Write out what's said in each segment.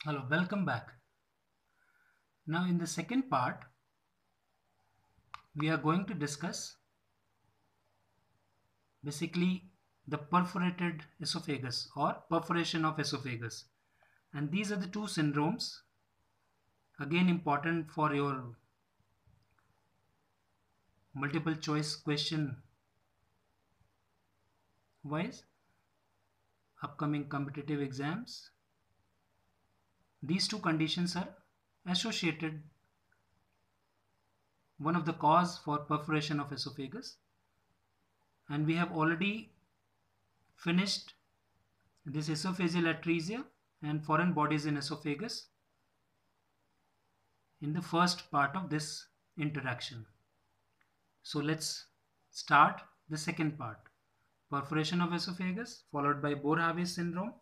Hello, welcome back. Now, in the second part, we are going to discuss basically the perforated esophagus or perforation of esophagus. And these are the two syndromes, again important for your multiple choice question wise, upcoming competitive exams. These two conditions are associated, one of the cause for perforation of esophagus, and we have already finished this esophageal atresia and foreign bodies in esophagus in the first part of this interaction. So let's start the second part. Perforation of esophagus followed by Bohr-Havis syndrome,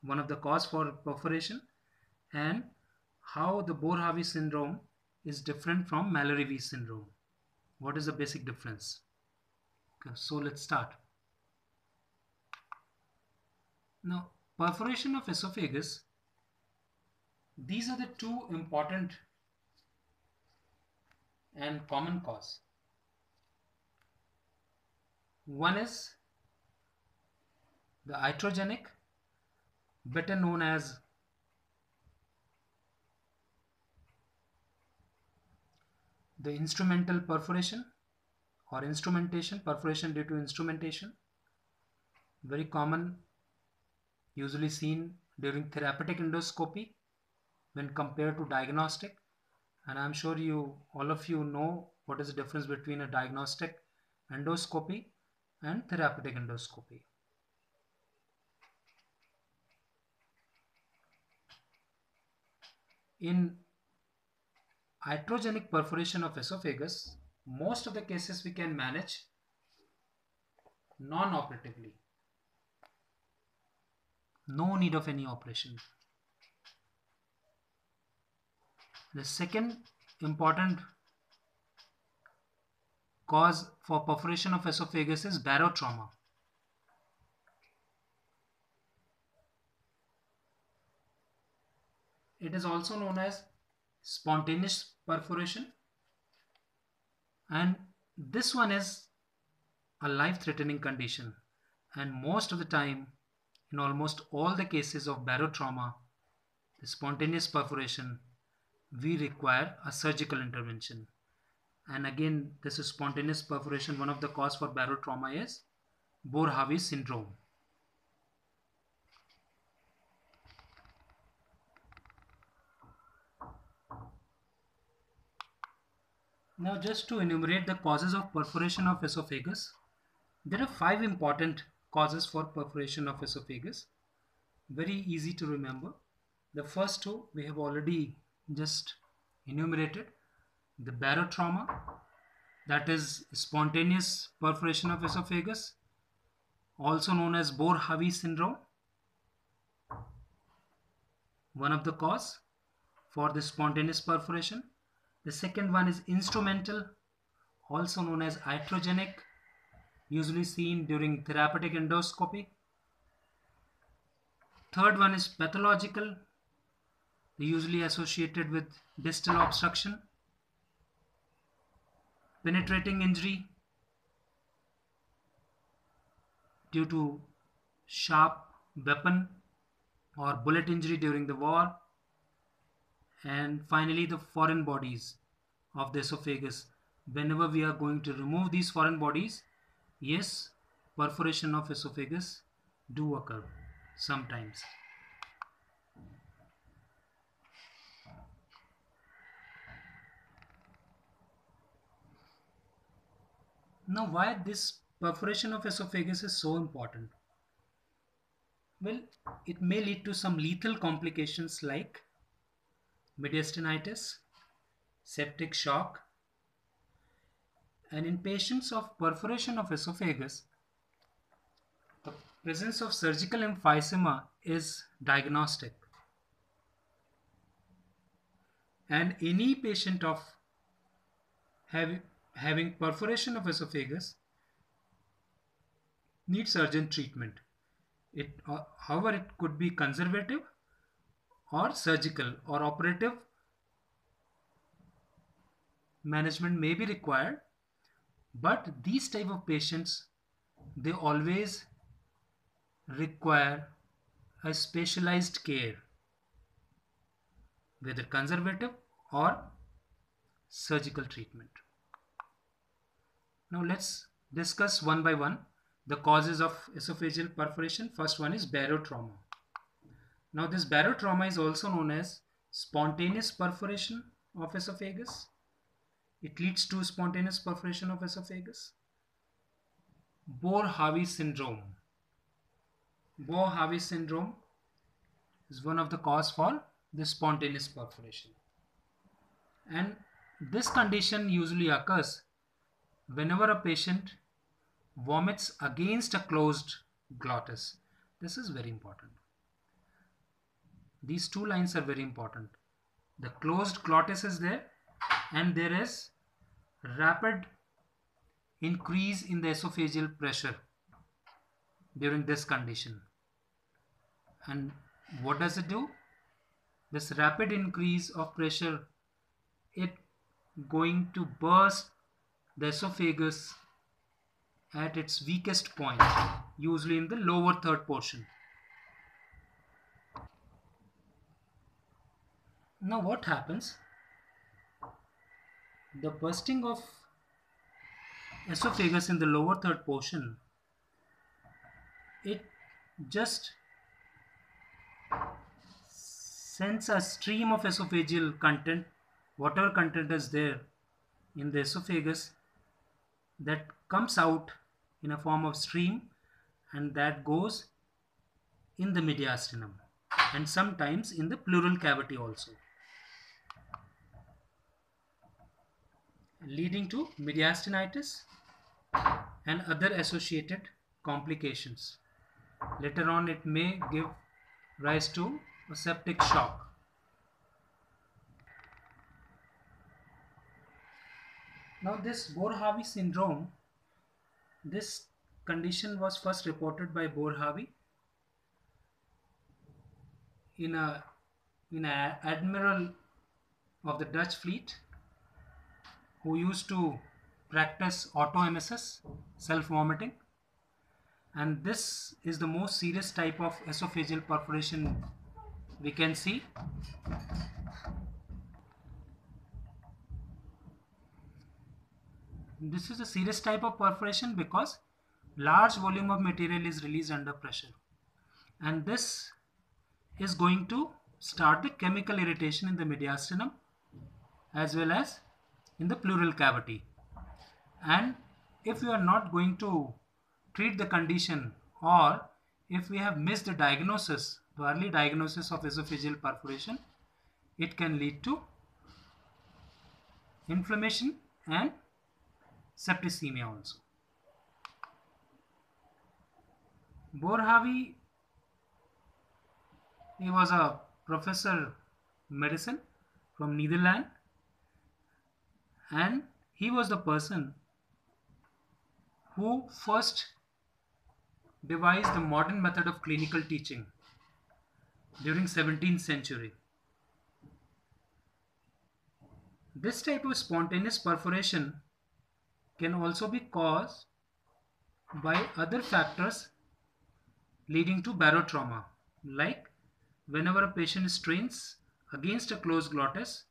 one of the cause for perforation, and how the Bohr-Havis syndrome is different from Mallory-Weiss syndrome. What is the basic difference? Okay, so let's start. Now, perforation of esophagus, these are the two important and common cause. One is the iatrogenic, better known as the instrumental perforation or instrumentation, perforation due to instrumentation, very common, usually seen during therapeutic endoscopy when compared to diagnostic. And I'm sure all of you know what is the difference between a diagnostic endoscopy and therapeutic endoscopy. In iatrogenic perforation of esophagus, most of the cases we can manage non-operatively. No need of any operation. The second important cause for perforation of esophagus is barotrauma. It is also known as spontaneous perforation, and this one is a life-threatening condition, and most of the time in almost all the cases of barotrauma, the spontaneous perforation, we require a surgical intervention. And again, this is spontaneous perforation. One of the cause for barotrauma is Bohr-Havis syndrome. Now, just to enumerate the causes of perforation of esophagus, there are 5 important causes for perforation of esophagus. Very easy to remember. The first two we have already just enumerated. The barotrauma, that is spontaneous perforation of esophagus, also known as Bohr-Havis syndrome, one of the cause for the spontaneous perforation. The second one is instrumental, also known as iatrogenic, usually seen during therapeutic endoscopy. Third one is pathological, usually associated with distal obstruction, penetrating injury due to sharp weapon or bullet injury during the war, and finally the foreign bodies of the esophagus. Whenever we are going to remove these foreign bodies, yes, perforation of esophagus do occur sometimes. Now, why this perforation of esophagus is so important? Well, it may lead to some lethal complications like mediastinitis, septic shock, and in patients of perforation of esophagus, the presence of surgical emphysema is diagnostic. And any patient of having perforation of esophagus needs urgent treatment. However, it could be conservative or surgical or operative management may be required, but these type of patients, they always require a specialized care, whether conservative or surgical treatment. Now let's discuss one by one the causes of esophageal perforation. First one is barotrauma. Now this barotrauma is also known as spontaneous perforation of esophagus. It leads to spontaneous perforation of esophagus. Bohr-Havi syndrome. Bohr-Havi syndrome is one of the cause for the spontaneous perforation. And this condition usually occurs whenever a patient vomits against a closed glottis. This is very important. These two lines are very important. The closed glottis is there and there is rapid increase in the esophageal pressure during this condition. And what does it do? This rapid increase of pressure, it going to burst the esophagus at its weakest point, usually in the lower third portion. Now what happens? The bursting of esophagus in the lower third portion, it just sends a stream of esophageal content, whatever content is there in the esophagus, that comes out in a form of stream, and that goes in the mediastinum and sometimes in the pleural cavity also, leading to mediastinitis and other associated complications. Later on it may give rise to a septic shock. Now this Bohr-Havi syndrome, this condition was first reported by Bohr-Havi in an admiral of the Dutch fleet who used to practice auto-emesis, self-vomiting, and this is the most serious type of esophageal perforation we can see. This is a serious type of perforation because large volume of material is released under pressure, and this is going to start the chemical irritation in the mediastinum as well as in the pleural cavity. And if you are not going to treat the condition, or if we have missed the diagnosis, the early diagnosis of esophageal perforation, it can lead to inflammation and septicemia also. Bohr-Havi, he was a professor medicine from Netherlands, and he was the person who first devised the modern method of clinical teaching during 17th century. This type of spontaneous perforation can also be caused by other factors leading to barotrauma, like whenever a patient strains against a closed glottis,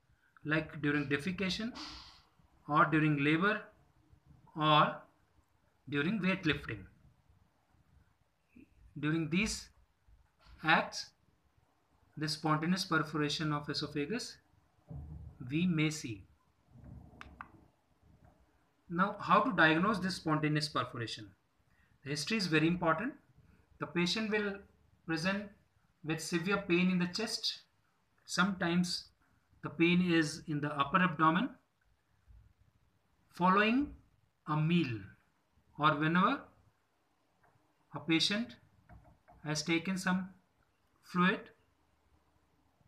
like during defecation or during labor or during weightlifting. During these acts, the spontaneous perforation of esophagus we may see. Now, how to diagnose this spontaneous perforation? The history is very important. The patient will present with severe pain in the chest. Sometimes the pain is in the upper abdomen following a meal, or whenever a patient has taken some fluid.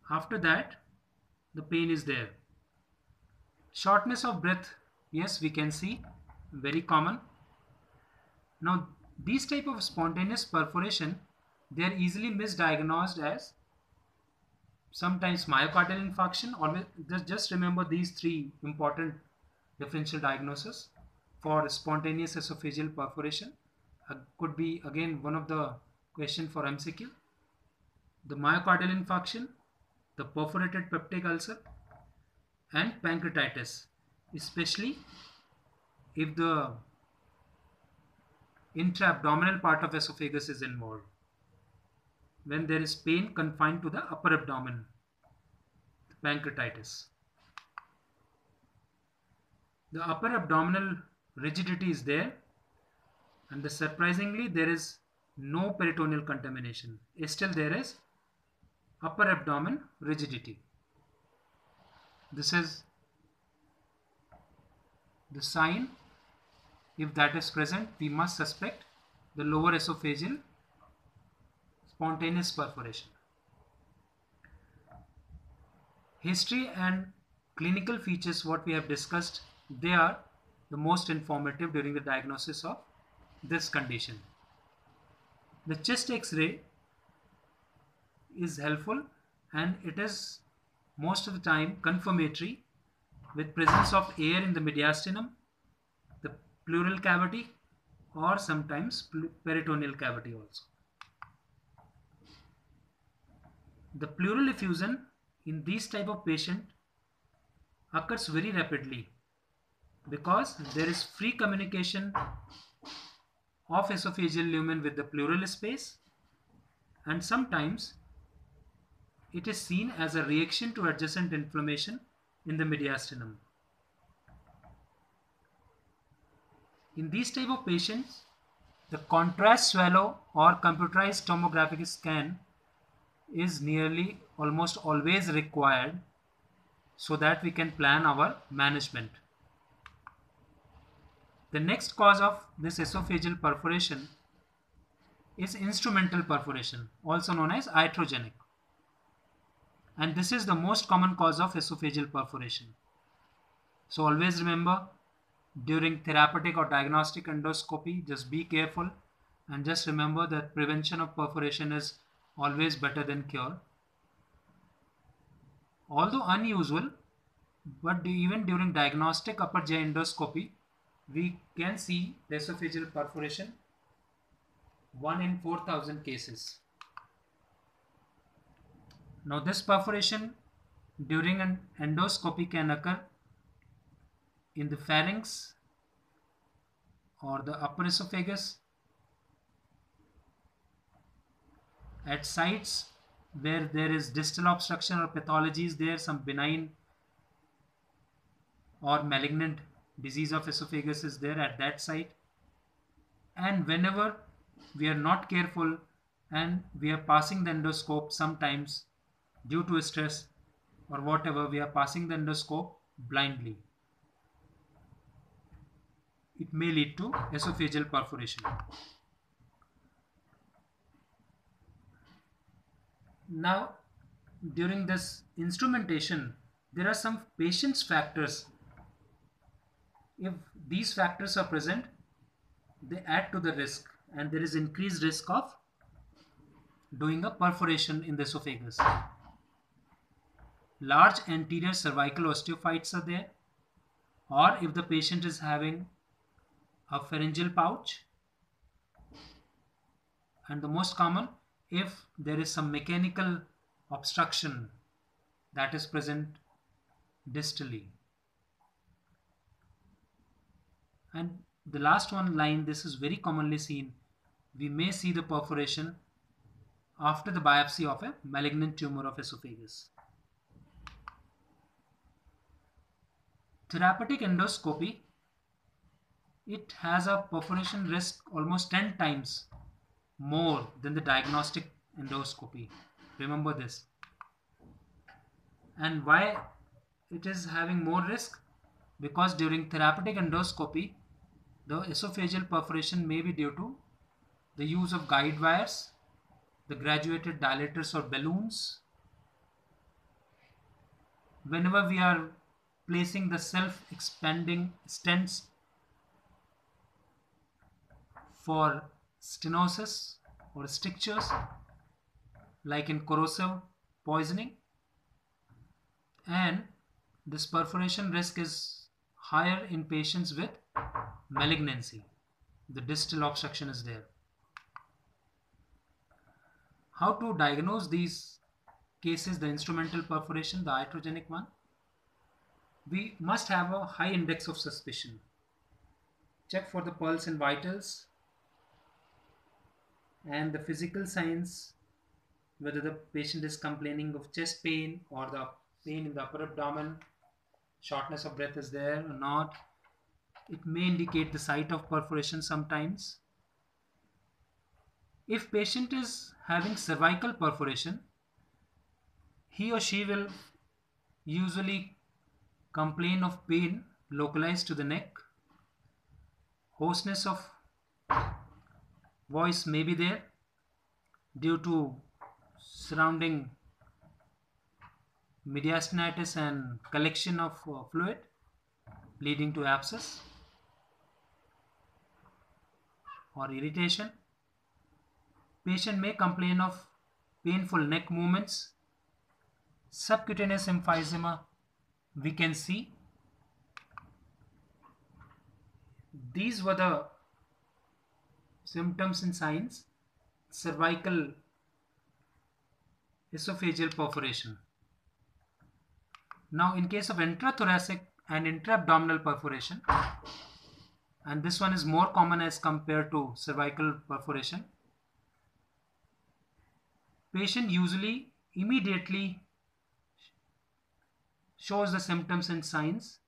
After that, the pain is there. Shortness of breath, yes, we can see, very common. Now these type of spontaneous perforation, they are easily misdiagnosed as sometimes myocardial infarction. Always just remember these three important differential diagnosis for spontaneous esophageal perforation. Could be again one of the question for MCQ. The myocardial infarction, the perforated peptic ulcer, and pancreatitis, especially if the intra-abdominal part of esophagus is involved, when there is pain confined to the upper abdomen, pancreatitis. The upper abdominal rigidity is there, and surprisingly there is no peritoneal contamination. Still there is upper abdomen rigidity. This is the sign. If that is present, we must suspect the lower esophageal spontaneous perforation. History and clinical features, what we have discussed, they are the most informative during the diagnosis of this condition. The chest X-ray is helpful, and it is most of the time confirmatory with presence of air in the mediastinum, the pleural cavity, or sometimes peritoneal cavity also. The pleural effusion in these type of patient occurs very rapidly because there is free communication of esophageal lumen with the pleural space, and sometimes it is seen as a reaction to adjacent inflammation in the mediastinum. In these type of patients, the contrast swallow or computerized tomographic scan is nearly almost always required so that we can plan our management. The next cause of this esophageal perforation is instrumental perforation, also known as iatrogenic. And this is the most common cause of esophageal perforation. So always remember, during therapeutic or diagnostic endoscopy, just be careful and just remember that prevention of perforation is always better than cure. Although unusual, but even during diagnostic upper GI endoscopy, we can see the esophageal perforation 1 in 4,000 cases. Now this perforation during an endoscopy can occur in the pharynx or the upper esophagus, at sites where there is distal obstruction or pathology is there, some benign or malignant disease of esophagus is there at that site. And whenever we are not careful and we are passing the endoscope, sometimes due to stress or whatever, we are passing the endoscope blindly, it may lead to esophageal perforation. Now, during this instrumentation, there are some patient's factors. If these factors are present, they add to the risk, and there is increased risk of doing a perforation in the esophagus. Large anterior cervical osteophytes are there, or if the patient is having a pharyngeal pouch, and the most common, if there is some mechanical obstruction that is present distally. And the last one line, this is very commonly seen. We may see the perforation after the biopsy of a malignant tumor of esophagus. Therapeutic endoscopy, it has a perforation risk almost 10 times more than the diagnostic endoscopy. Remember this. And why it is having more risk? Because during therapeutic endoscopy, the esophageal perforation may be due to the use of guide wires, the graduated dilators or balloons. Whenever we are placing the self-expanding stents for stenosis or strictures, like in corrosive poisoning, and this perforation risk is higher in patients with malignancy. The distal obstruction is there. How to diagnose these cases, the instrumental perforation, the iatrogenic one? We must have a high index of suspicion. Check for the pulse and vitals and the physical signs, whether the patient is complaining of chest pain or the pain in the upper abdomen, shortness of breath is there or not. It may indicate the site of perforation sometimes. If patient is having cervical perforation, he or she will usually complain of pain localized to the neck. Hoarseness of voice may be there due to surrounding mediastinitis and collection of fluid leading to abscess or irritation. Patient may complain of painful neck movements. Subcutaneous emphysema we can see. These were the symptoms and signs. Cervical esophageal perforation. Now in case of intrathoracic and intra-abdominal perforation, and this one is more common as compared to cervical perforation, patient usually immediately shows the symptoms and signs,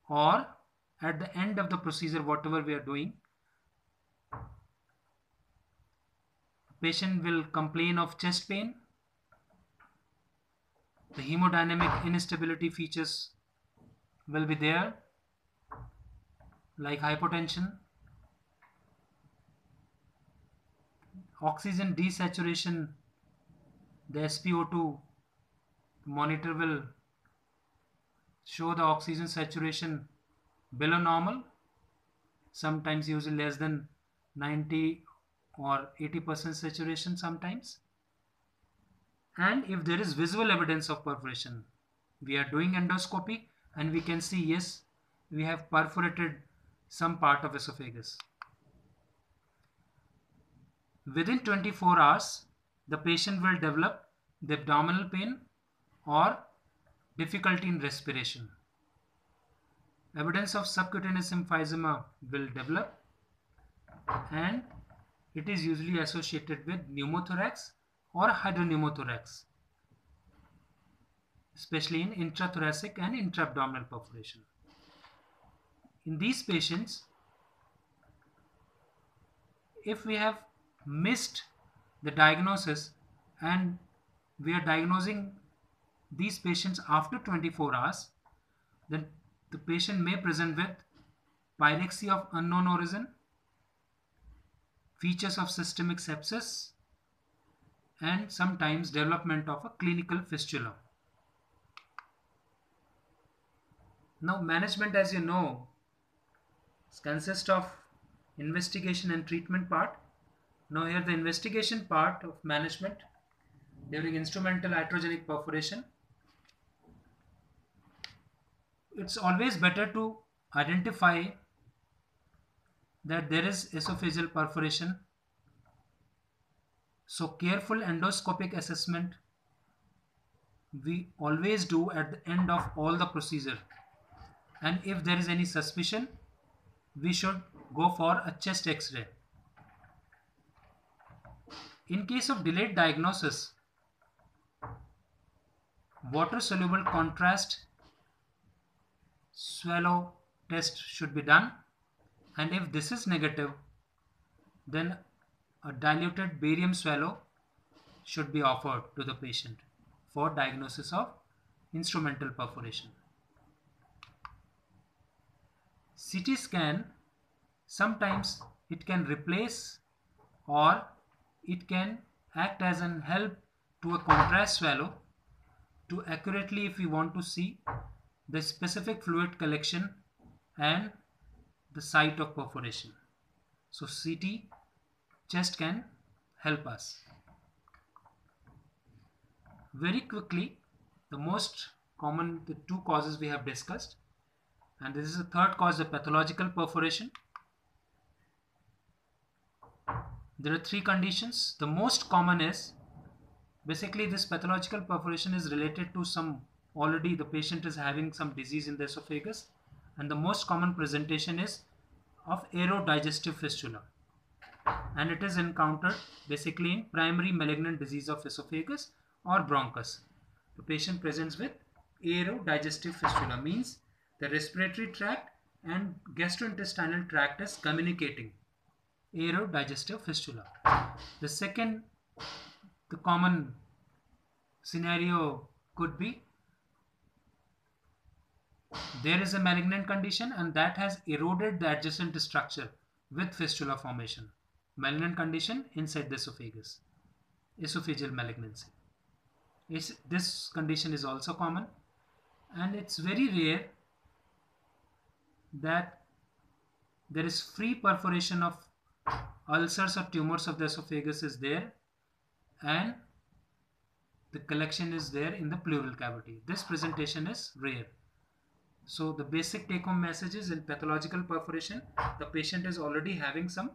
or at the end of the procedure, whatever we are doing, patient will complain of chest pain. The hemodynamic instability features will be there, like hypotension. Oxygen desaturation, the SpO2 monitor will show the oxygen saturation below normal, sometimes usually less than 90 or 80% saturation sometimes. And if there is visual evidence of perforation, we are doing endoscopy and we can see, yes, we have perforated some part of esophagus. Within 24 hours, the patient will develop the abdominal pain or difficulty in respiration. Evidence of subcutaneous emphysema will develop, and it is usually associated with pneumothorax or hydropneumothorax, especially in intrathoracic and intra-abdominal perforation. In these patients, if we have missed the diagnosis and we are diagnosing these patients after 24 hours, then the patient may present with pyrexia of unknown origin, features of systemic sepsis, and sometimes development of a clinical fistula. Now, management, as you know, consists of investigation and treatment part. Now here the investigation part of management during instrumental iatrogenic perforation. It's always better to identify that there is esophageal perforation. So careful endoscopic assessment we always do at the end of all the procedure. And if there is any suspicion, we should go for a chest X-ray. In case of delayed diagnosis, water-soluble contrast swallow test should be done, and if this is negative, then a diluted barium swallow should be offered to the patient for diagnosis of instrumental perforation. CT scan, sometimes it can replace or it can act as an help to a contrast swallow to accurately, if we want to see the specific fluid collection and the site of perforation. So CT chest can help us. Very quickly, the most the two causes we have discussed. And this is the third cause, the pathological perforation. There are three conditions. The most common is basically this pathological perforation is related to some, already the patient is having some disease in the esophagus, and the most common presentation is of aerodigestive fistula, and it is encountered basically in primary malignant disease of esophagus or bronchus. The patient presents with aerodigestive fistula, means the respiratory tract and gastrointestinal tract is communicating. Aerodigestive fistula. The second, the common scenario could be there is a malignant condition and that has eroded the adjacent structure with fistula formation. Malignant condition inside the esophagus, esophageal malignancy. This condition is also common, and it's very rare that there is free perforation of ulcers or tumors of the esophagus is there, and the collection is there in the pleural cavity. This presentation is rare. So the basic take-home message is, in pathological perforation, the patient is already having some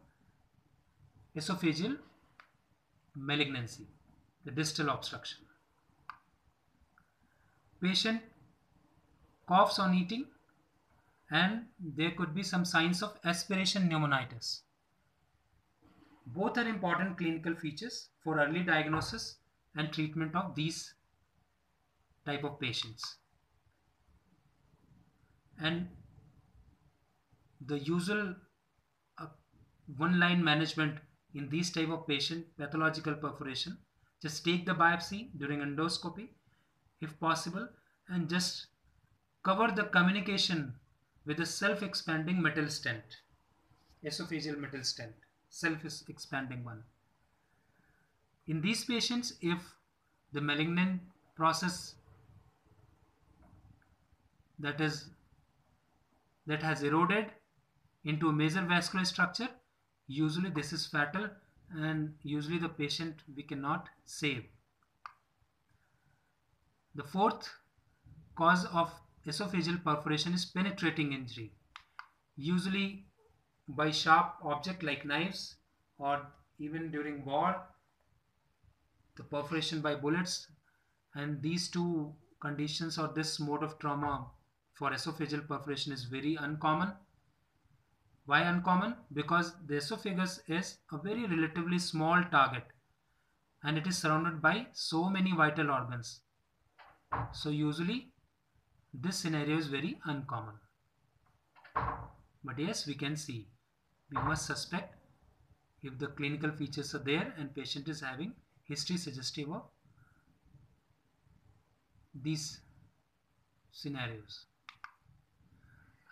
esophageal malignancy, the distal obstruction. Patient coughs on eating, and there could be some signs of aspiration pneumonitis. Both are important clinical features for early diagnosis and treatment of these type of patients. And the usual one-line management in these type of patient pathological perforation, just take the biopsy during endoscopy if possible, and just cover the communication with a self-expanding metal stent, esophageal metal stent, self-expanding one. In these patients, if the malignant process that has eroded into a major vascular structure, usually this is fatal, and usually the patient we cannot save. The fourth cause of esophageal perforation is penetrating injury, usually by sharp object like knives, or even during war, the perforation by bullets. And these two conditions, or this mode of trauma for esophageal perforation, is very uncommon. Why uncommon? Because the esophagus is a very relatively small target and it is surrounded by so many vital organs. So usually this scenario is very uncommon. But yes, we can see, we must suspect if the clinical features are there and patient is having history suggestive of these scenarios.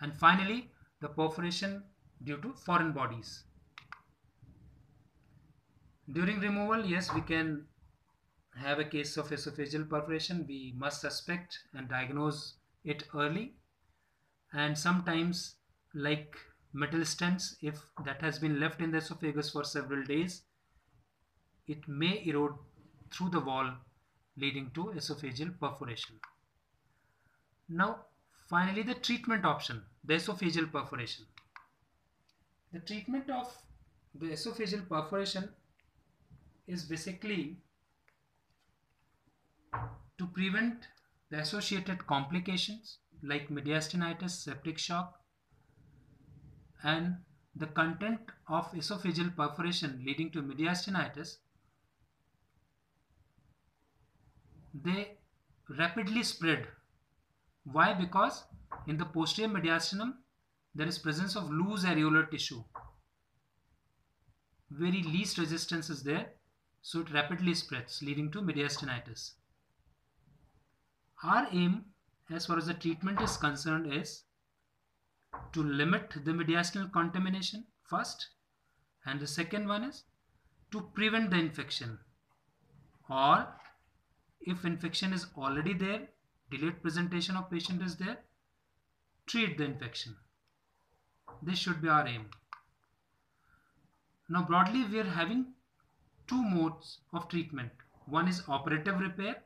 And finally, the perforation due to foreign bodies. During removal, yes, we can have a case of esophageal perforation. We must suspect and diagnose it early, and sometimes, like metal stents, if that has been left in the esophagus for several days, it may erode through the wall, leading to esophageal perforation. Now finally, the treatment option, the esophageal perforation. The treatment of the esophageal perforation is basically to prevent the associated complications like mediastinitis, septic shock, and the content of esophageal perforation leading to mediastinitis. They rapidly spread. Why? Because in the posterior mediastinum there is presence of loose areolar tissue. Very least resistance is there, so it rapidly spreads, leading to mediastinitis. Our aim as far as the treatment is concerned is to limit the mediastinal contamination first, and the second one is to prevent the infection, or if infection is already there, delayed presentation of patient is there, treat the infection. This should be our aim. Now broadly we are having two modes of treatment. One is operative repair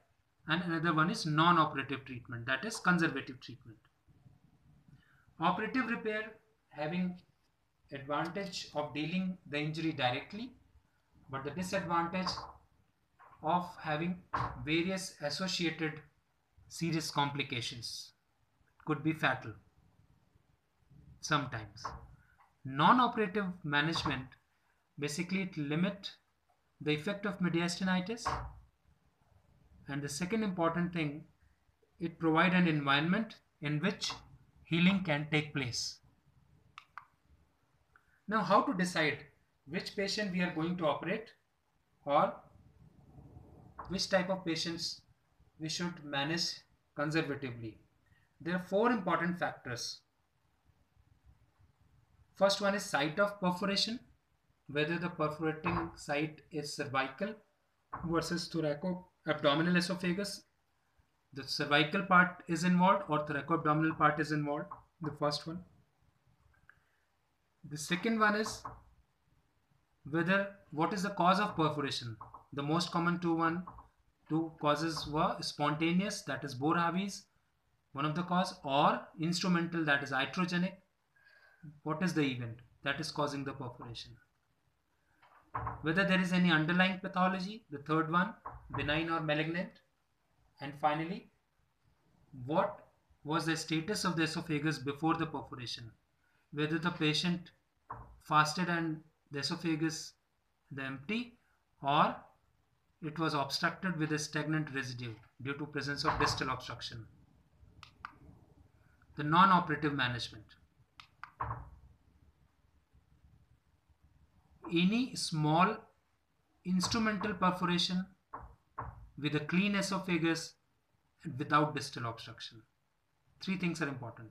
and another one is non-operative treatment, that is conservative treatment. Operative repair having advantage of dealing the injury directly, but the disadvantage of having various associated serious complications, could be fatal sometimes. Non-operative management basically it limit the effect of mediastinitis, and the second important thing, it provide an environment in which healing can take place. Now, how to decide which patient we are going to operate or which type of patients we should manage conservatively? There are four important factors. First one is site of perforation, whether the perforating site is cervical versus thoraco-abdominal esophagus. The cervical part is involved or thoraco-abdominal part is involved, the first one. The second one is what is the cause of perforation. The most common two causes were spontaneous, that is Boerhaave's, one of the cause, or instrumental, that is iatrogenic. What is the event that is causing the perforation? Whether there is any underlying pathology, the third one, benign or malignant. And finally, what was the status of the esophagus before the perforation? Whether the patient fasted and the esophagus the empty, or it was obstructed with a stagnant residue due to presence of distal obstruction. The non-operative management. Any small instrumental perforation with a clean esophagus and without distal obstruction. Three things are important.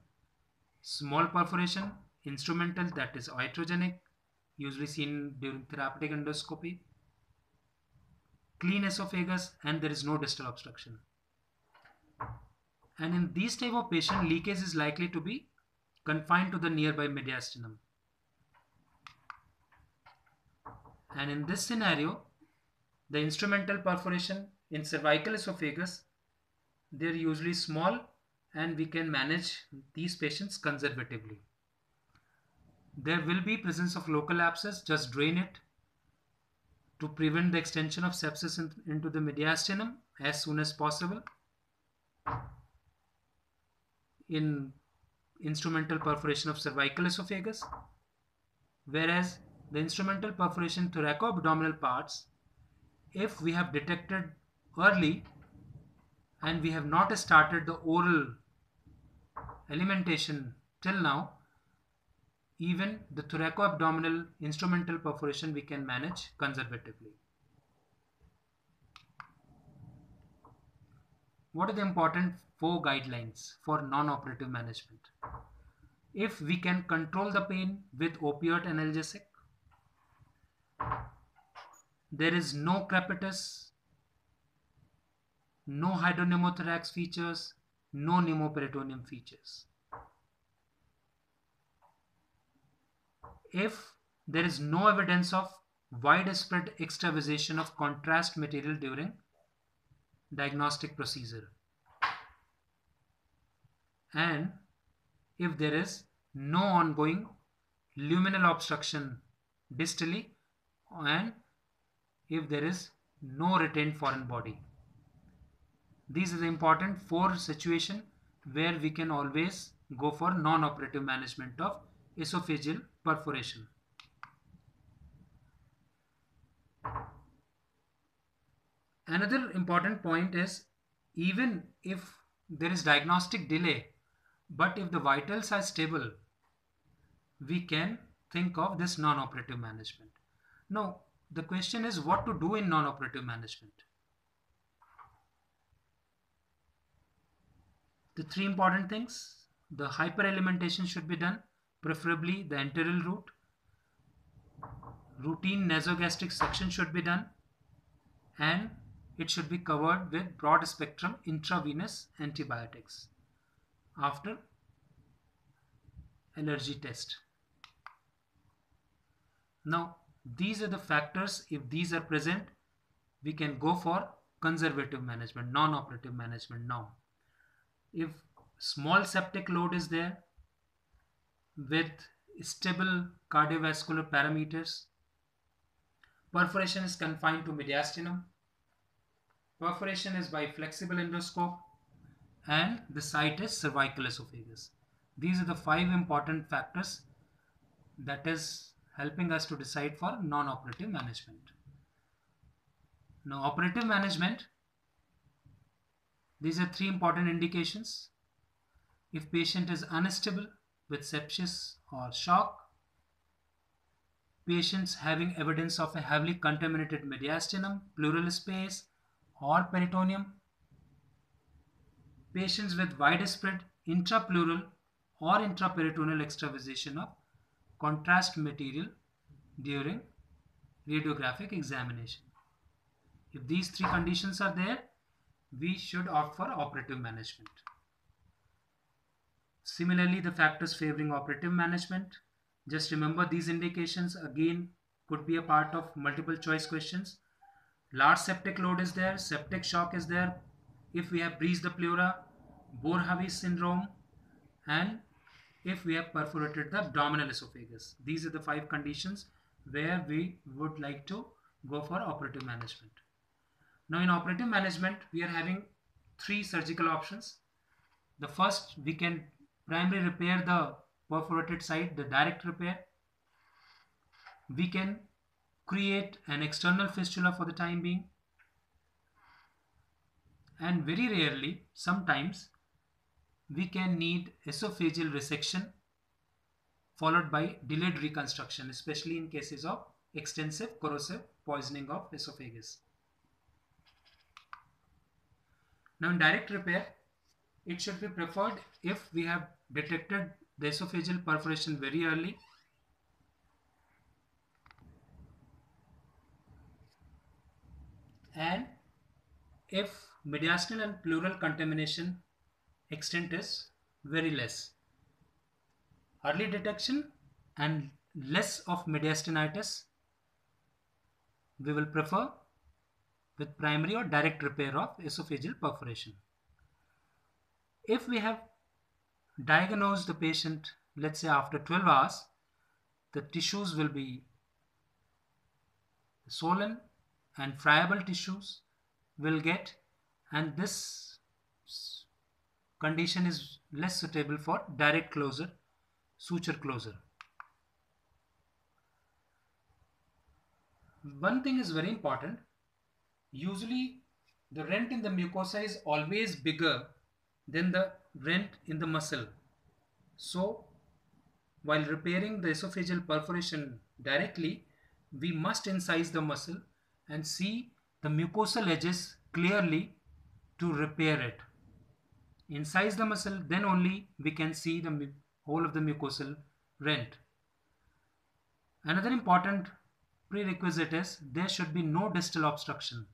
Small perforation, instrumental, that is iatrogenic, usually seen during therapeutic endoscopy. Clean esophagus and there is no distal obstruction. And in these type of patient, leakage is likely to be confined to the nearby mediastinum. And in this scenario, the instrumental perforation in cervical esophagus, they are usually small and we can manage these patients conservatively. There will be presence of local abscess, just drain it to prevent the extension of sepsis into the mediastinum as soon as possible. In instrumental perforation of cervical esophagus, whereas the instrumental perforation thoraco-abdominal parts, if we have detected early and we have not started the oral alimentation till now, even the thoraco-abdominal instrumental perforation we can manage conservatively. What are the important 4 guidelines for non-operative management? If we can control the pain with opioid analgesic, there is no crepitus, no hydropneumothorax features, no pneumoperitoneum features. If there is no evidence of widespread extravasation of contrast material during diagnostic procedure, and if there is no ongoing luminal obstruction distally, and if there is no retained foreign body. These are the important 4 situations where we can always go for non-operative management of esophageal perforation. Another important point is, even if there is diagnostic delay, but if the vitals are stable, we can think of this non-operative management. Now, the question is what to do in non-operative management. The 3 important things: the hyperalimentation should be done, preferably the enteral route. Routine nasogastric suction should be done, and it should be covered with broad spectrum intravenous antibiotics after allergy test. Now, these are the factors. If these are present, we can go for conservative management, non-operative management. Now, if small septic load is there with stable cardiovascular parameters, perforation is confined to mediastinum, perforation is by flexible endoscope, and the site is cervical esophagus. These are the 5 important factors that is helping us to decide for non-operative management. Now, operative management, these are 3 important indications. If patient is unstable with sepsis or shock, patients having evidence of a heavily contaminated mediastinum, pleural space or peritoneum, patients with widespread intrapleural or intraperitoneal extravasation of contrast material during radiographic examination. If these 3 conditions are there, we should opt for operative management. Similarly, the factors favoring operative management, just remember these indications again could be a part of multiple choice questions. Large septic load is there, septic shock is there, if we have breached the pleura, Boerhaave syndrome, and if we have perforated the abdominal esophagus. These are the 5 conditions where we would like to go for operative management. Now, in operative management, we are having 3 surgical options. The first, we can primarily repair the perforated site, the direct repair. We can create an external fistula for the time being. And very rarely, sometimes, we can need esophageal resection followed by delayed reconstruction, especially in cases of extensive corrosive poisoning of esophagus. Now, in direct repair, it should be preferred if we have detected the esophageal perforation very early, and if mediastinal and pleural contamination extent is very less. Early detection and less of mediastinitis we will prefer with primary or direct repair of esophageal perforation. If we have diagnosed the patient, let's say after 12 hours, the tissues will be swollen and friable tissues will get, and this condition is less suitable for direct closure, suture closure. One thing is very important. Usually the rent in the mucosa is always bigger than the rent in the muscle. So while repairing the esophageal perforation directly, we must incise the muscle and see the mucosal edges clearly to repair it. Incise the muscle, then only we can see the whole of the mucosal rent. Another important prerequisite is there should be no distal obstruction,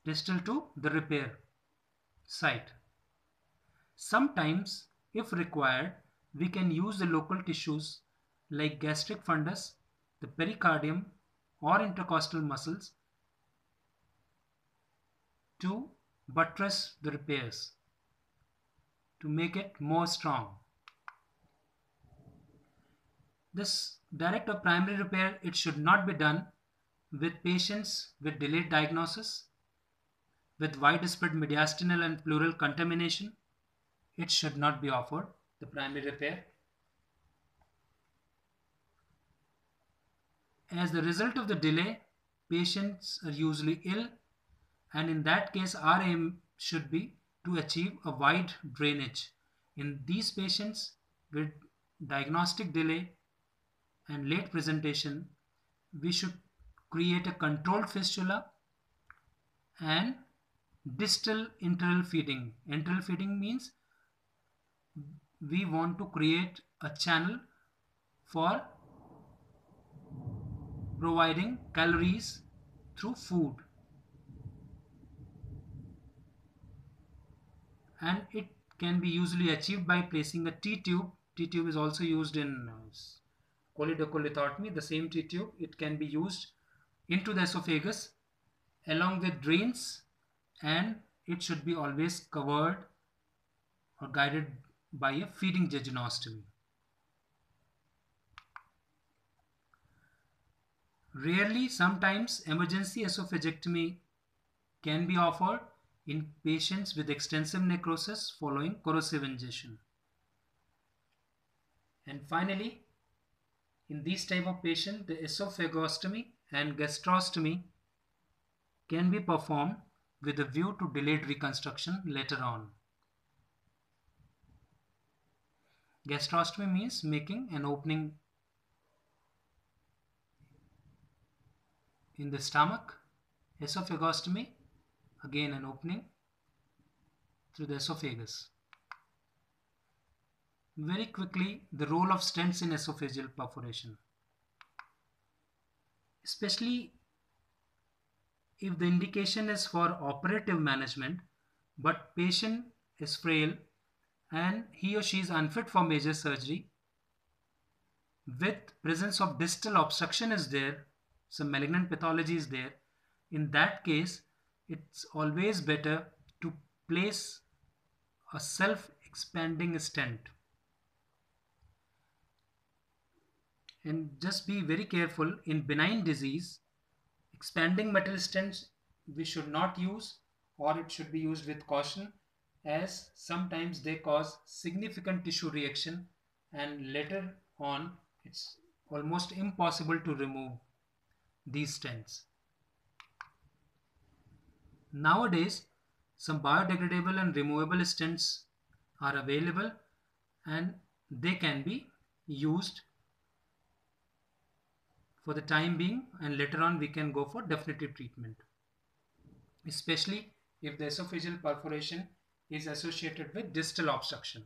distal to the repair site. Sometimes, if required, we can use the local tissues like gastric fundus, the pericardium or intercostal muscles to buttress the repairs, to make it more strong. This direct or primary repair, it should not be done with patients with delayed diagnosis, with widespread mediastinal and pleural contamination. It should not be offered, the primary repair. As the result of the delay, patients are usually ill, and in that case our aim should be to achieve a wide drainage. In these patients with diagnostic delay and late presentation, we should create a controlled fistula and distal enteral feeding. Enteral feeding means we want to create a channel for providing calories through food, and it can be usually achieved by placing a T-tube. T-tube is also used in choledocholithotomy, the same T-tube. It can be used into the esophagus along with drains, and it should be always covered or guided by a feeding jejunostomy. Rarely, sometimes emergency esophagectomy can be offered in patients with extensive necrosis following corrosive ingestion. And finally, in these type of patients, the esophagostomy and gastrostomy can be performed with a view to delayed reconstruction later on. Gastrostomy means making an opening in the stomach. Esophagostomy, again an opening through the esophagus. Very quickly, the role of stents in esophageal perforation. Especially if the indication is for operative management, but patient is frail and he or she is unfit for major surgery, with presence of distal obstruction is there, some malignant pathology is there, in that case, it's always better to place a self-expanding stent. And just be very careful, in benign disease, expanding metal stents we should not use, or it should be used with caution, as sometimes they cause significant tissue reaction and later on it's almost impossible to remove these stents. Nowadays, some biodegradable and removable stents are available and they can be used for the time being, and later on we can go for definitive treatment, especially if the esophageal perforation is associated with distal obstruction.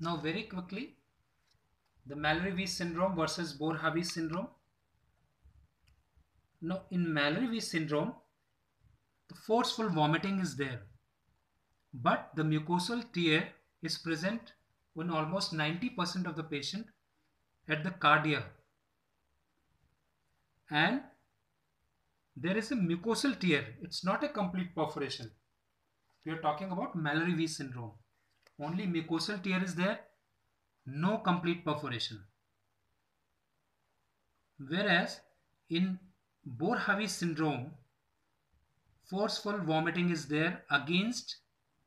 Now very quickly, the Mallory-Weiss syndrome versus Bohr-Havis syndrome. Now in Mallory-Weiss syndrome, the forceful vomiting is there, but the mucosal tear is present in almost 90% of the patient at the cardia, and there is a mucosal tear. It's not a complete perforation. We are talking about Mallory-Weiss syndrome. Only mucosal tear is there, no complete perforation. Whereas in Bohr-Havis syndrome, forceful vomiting is there against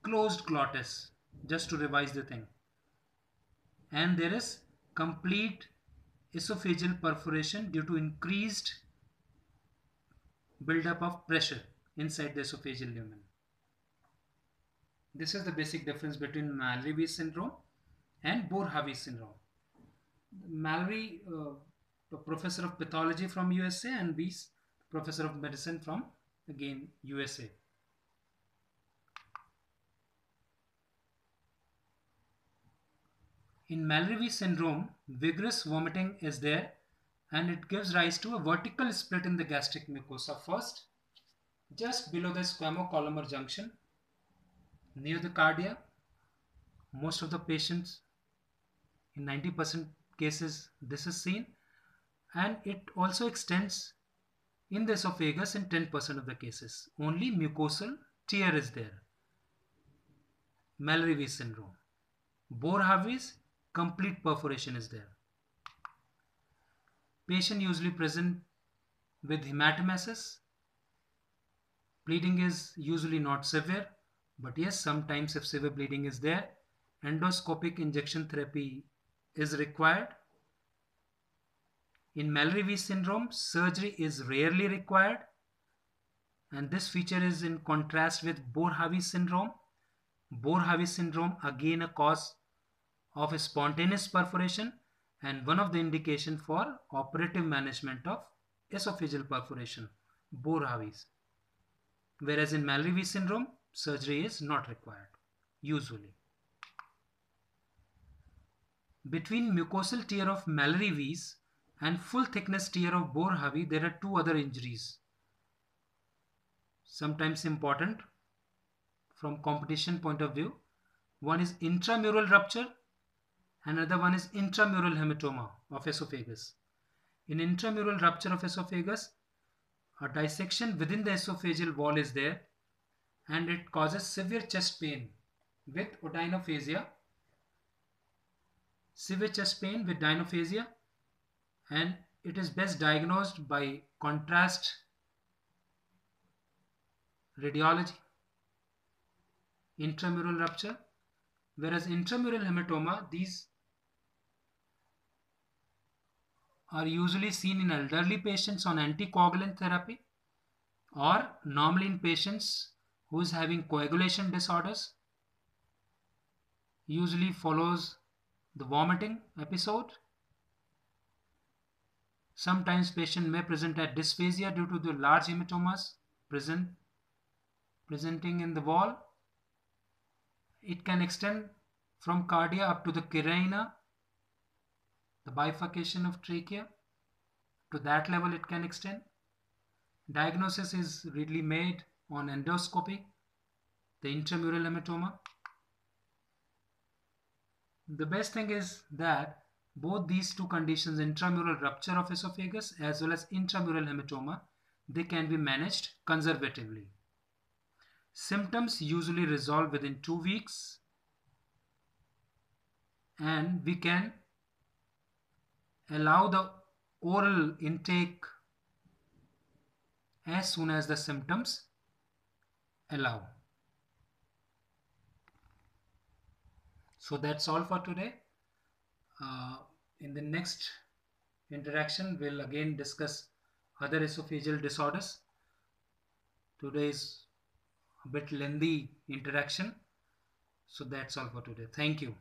closed glottis, just to revise the thing. And there is complete esophageal perforation due to increased buildup of pressure inside the esophageal lumen. This is the basic difference between Mallory-Weiss syndrome and Bohr-Havis syndrome. Mallory, professor of pathology from USA, and Weiss, professor of medicine from again USA. In Mallory-Weiss syndrome, vigorous vomiting is there and it gives rise to a vertical split in the gastric mucosa first, just below the squamocolumnar junction, near the cardia. Most of the patients, in 90% cases, this is seen, and it also extends in the esophagus in 10% of the cases. Only mucosal tear is there. Mallory-Weiss syndrome. Bohr-Havis, complete perforation is there. Patient usually present with hematemesis. Bleeding is usually not severe, but yes, sometimes if severe bleeding is there, endoscopic injection therapy is required. In Mallory-Weiss syndrome, surgery is rarely required, and this feature is in contrast with Bohr-Havis syndrome. Bohr-Havis syndrome, again a cause of a spontaneous perforation and one of the indication for operative management of esophageal perforation, Bohr-Havis. Whereas in Mallory-Weiss syndrome, surgery is not required, usually. Between mucosal tear of Mallory-Weiss and full thickness tear of Bohr-Havis, there are two other injuries, sometimes important from competition point of view. One is intramural rupture Another one is intramural hematoma of esophagus. In intramural rupture of esophagus, a dissection within the esophageal wall is there and it causes severe chest pain with odynophasia, and it is best diagnosed by contrast radiology, intramural rupture. Whereas intramural hematoma, these are usually seen in elderly patients on anticoagulant therapy, or normally in patients who is having coagulation disorders, usually follows the vomiting episode. Sometimes patient may present at dysphagia due to the large hematomas presenting in the wall. It can extend from cardia up to the carina, the bifurcation of trachea. To that level it can extend. Diagnosis is readily made on endoscopy, the intramural hematoma. The best thing is that both these two conditions, intramural rupture of esophagus as well as intramural hematoma, they can be managed conservatively. Symptoms usually resolve within 2 weeks, and we can allow the oral intake as soon as the symptoms allow. So that's all for today. In the next interaction, we'll again discuss other esophageal disorders. Today is a bit lengthy interaction. So that's all for today. Thank you.